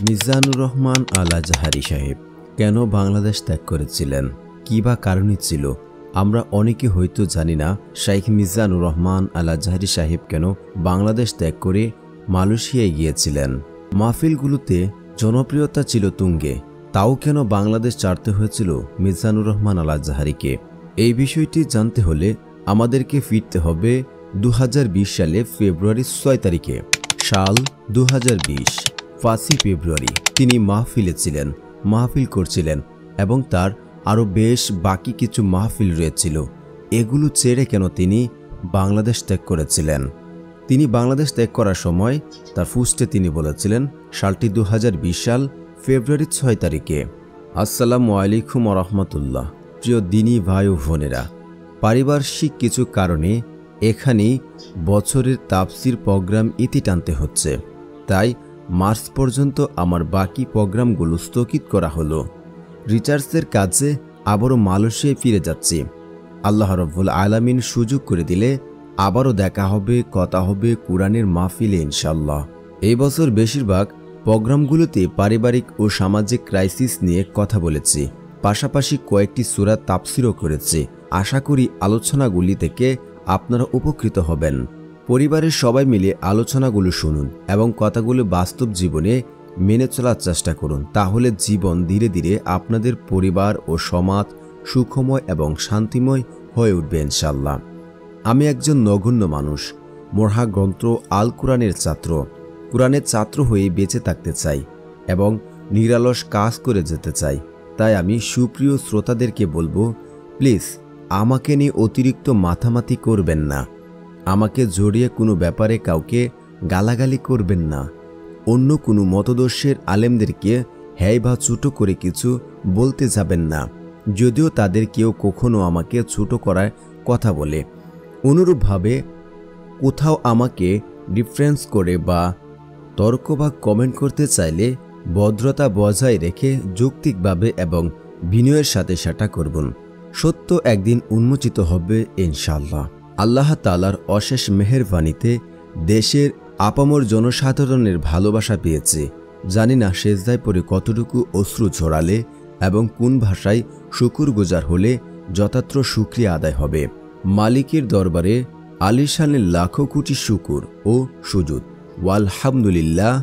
মিজানুর রহমান আল আজহারি সাহেব কেন বাংলাদেশ ত্যাগ করেছিলেন, কী বা কারণই ছিল? আমরা অনেকে হয়তো জানি না শাইখ মিজানুর রহমান আল আজহারি সাহেব কেন বাংলাদেশ ত্যাগ করে মালয়েশিয়ায় গিয়েছিলেন। মাহফিলগুলোতে জনপ্রিয়তা ছিল তুঙ্গে, তাও কেন বাংলাদেশ ছাড়তে হয়েছিল মিজানুর রহমান আল আজহারিকে? এই বিষয়টি জানতে হলে আমাদেরকে ফিরতে হবে 2020 সালে ফেব্রুয়ারি 6 তারিখে। সাল 2020, 5 ফেব্রুয়ারি তিনি মাহফিলে ছিলেন, মাহফিল করছিলেন এবং তার আরও বেশ বাকি কিছু মাহফিল রয়েছিল। এগুলো ছেড়ে কেন তিনি বাংলাদেশ ত্যাগ করেছিলেন? তিনি বাংলাদেশ ত্যাগ করার সময় তার পোস্টে তিনি বলেছিলেন, সালটি 2020 সাল ফেব্রুয়ারি 6 তারিখে। আসসালামু আলাইকুম ওয়া রাহমাতুল্লাহ। প্রিয় দিনী ভাই ও বোনেরা, পারিপার্শ্বিক কিছু কারণে এখানেই বছরের তাফসির প্রোগ্রাম ইতি টানতে হচ্ছে, তাই মার্চ পর্যন্ত আমার বাকি প্রোগ্রামগুলো স্থগিত করা হলো। রিচার্জের কাজে আবারও মালয়েশিয়ায় ফিরে যাচ্ছি। আল্লাহ রাব্বুল আলামিন সুযোগ করে দিলে আবারও দেখা হবে, কথা হবে কুরআনের মাহফিলে ইনশাআল্লাহ। এই বছর বেশিরভাগ প্রোগ্রামগুলোতে পারিবারিক ও সামাজিক ক্রাইসিস নিয়ে কথা বলেছি, পাশাপাশি কয়েকটি সূরা তাফসিরও করেছি। আশা করি আলোচনাগুলি থেকে আপনারা উপকৃত হবেন। পরিবারের সবাই মিলে আলোচনাগুলো শুনুন এবং কথাগুলো বাস্তব জীবনে মেনে চলার চেষ্টা করুন, তাহলে জীবন ধীরে ধীরে আপনাদের পরিবার ও সমাজ সুখময় এবং শান্তিময় হয়ে উঠবে ইনশাআল্লাহ। আমি একজন নগণ্য মানুষ, মহাগ্রন্থ আল কুরআনের ছাত্র। কুরআনের ছাত্র হয়ে বেঁচে থাকতে চাই এবং নিরালস কাজ করে যেতে চাই। তাই আমি সুপ্রিয় শ্রোতাদেরকে বলবো, প্লিজ আমাকে নিয়ে অতিরিক্ত মাথামাতি করবেন না, আমাকে জড়িয়ে কোনো ব্যাপারে কাউকে গালাগালি করবেন না, অন্য কোনো মতদর্শের আলেমদেরকে হ্যায় বা ছোটো করে কিছু বলতে যাবেন না, যদিও তাদের কেউ কখনো আমাকে ছোটো করার কথা বলে। অনুরূপভাবে কোথাও আমাকে ডিফারেন্স করে বা তর্ক বা কমেন্ট করতে চাইলে ভদ্রতা বজায় রেখে যৌক্তিকভাবে এবং বিনয়ের সাথে সেটা করবেন। সত্য একদিন উন্মোচিত হবে ইনশাআল্লাহ। আল্লাহ তাআলার অশেষ মেহেরবানিতে দেশের আপামর জনসাধারণের ভালোবাসা পেয়েছে। জানি না সেজদায় পড়ে কতটুকু অশ্রু ঝরালে এবং কোন ভাষায় শুকরগুজার হলে যথার্থ শুকরিয়া আদায় হবে। মালিকের দরবারে আলিশানের লাখো কোটি শুকুর ও সুজুদ, ওয়ালহামদুলিল্লাহ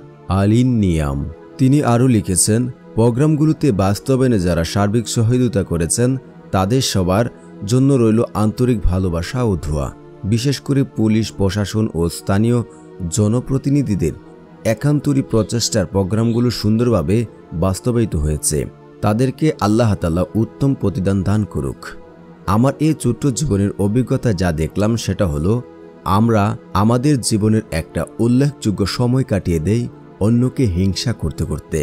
আলিন নিয়াম। তিনি আরও লিখেছেন, প্রোগ্রামগুলোতে বাস্তবায়নে যারা সার্বিক সহযোগিতা করেছেন তাদের সবার জন্য রইল আন্তরিক ভালোবাসা ও দোয়া। বিশেষ করে পুলিশ প্রশাসন ও স্থানীয় জনপ্রতিনিধিদের একান্তরিক প্রচেষ্টার প্রোগ্রামগুলো সুন্দরভাবে বাস্তবায়িত হয়েছে। তাদেরকে আল্লাহ তাআলা উত্তম প্রতিদান দান করুক। আমার এই ছোট্ট জীবনের অভিজ্ঞতা যা দেখলাম সেটা হলো, আমরা আমাদের জীবনের একটা উল্লেখযোগ্য সময় কাটিয়ে দেই অন্যকে হিংসা করতে করতে,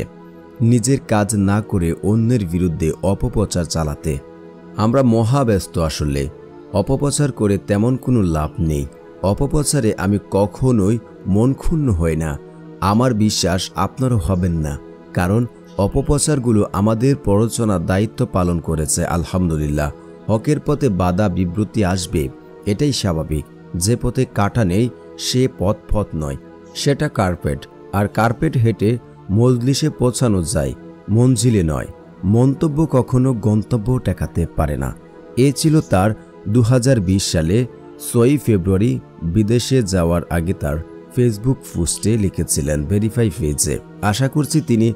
নিজের কাজ না করে অন্যের বিরুদ্ধে অপপ্রচার চালাতে। আমরা মহাব্যস্ত আসলে, অপপ্রচার করে তেমন কোনো লাভ নেই। অপপ্রচারে আমি কখনোই মন ক্ষুণ্ণ হই না, আমার বিশ্বাস আপনারও হবেন না, কারণ অপপ্রচারগুলো আমাদের প্ররোচনার দায়িত্ব পালন করেছে। আলহামদুলিল্লাহ, হকের পথে বাধা বিব্রতি আসবে, এটাই স্বাভাবিক। যে পথে কাঁটা নেই সে পথ নয়, সেটা কার্পেট, আর কার্পেট হেঁটে মজলিসে পৌঁছানো যায়, মঞ্জিলে নয়। মন্তব্য কখনো গন্তব্য ঠেকাতে পারে না। এ ছিল তার 2020 সালে 6 ফেব্রুয়ারি বিদেশে যাওয়ার আগে তার ফেসবুক পোস্টে লিখেছিলেন, ভেরিফাই পেজে। আশা করছি তিনি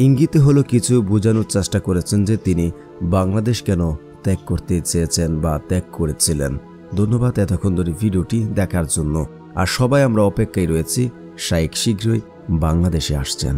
ইঙ্গিতে হলো কিছু বোঝানোর চেষ্টা করেছেন যে তিনি বাংলাদেশ কেন ত্যাগ করতে চেয়েছেন বা ত্যাগ করেছিলেন। ধন্যবাদ এতক্ষণ ধরে ভিডিওটি দেখার জন্য। আর সবাই আমরা অপেক্ষায় রয়েছি, শাইখ শীঘ্রই বাংলাদেশে আসছেন।